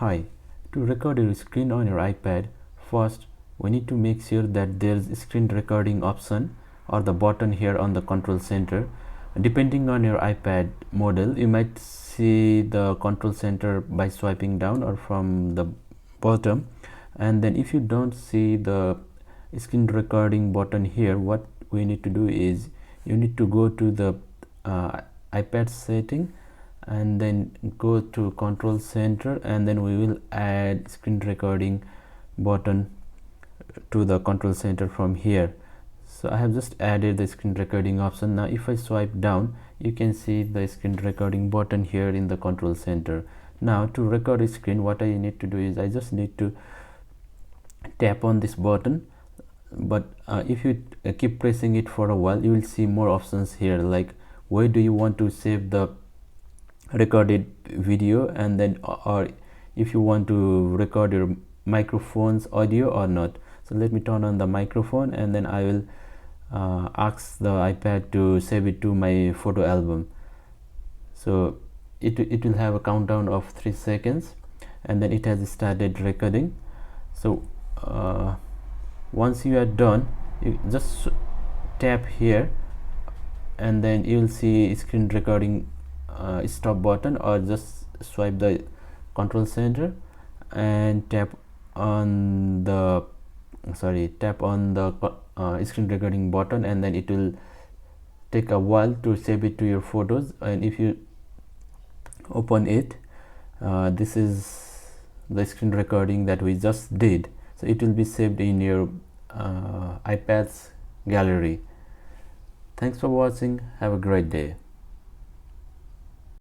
Hi, to record your screen on your iPad, first we need to make sure that there's a screen recording option or the button here on the control center. Depending on your iPad model, you might see the control center by swiping down or from the bottom. And then if you don't see the screen recording button here, what we need to do is you need to go to the iPad setting and then go to control center, and then we will add screen recording button to the control center from here. So I have just added the screen recording option. Now if I swipe down, you can see the screen recording button here in the control center. Now to record a screen, what I need to do is I just need to tap on this button, but if you keep pressing it for a while, you will see more options here, like where do you want to save the recorded video, and then or if you want to record your microphone's audio or not. So let me turn on the microphone, and then I will ask the iPad to save it to my photo album. So it will have a countdown of 3 seconds, and then it has started recording. So once you are done, you just tap here, and then you will see screen recording stop button, or just swipe the control center and tap on the screen recording button, and then it will take a while to save it to your photos. And if you open it, this is the screen recording that we just did, so it will be saved in your iPad's gallery. Thanks for watching. Have a great day.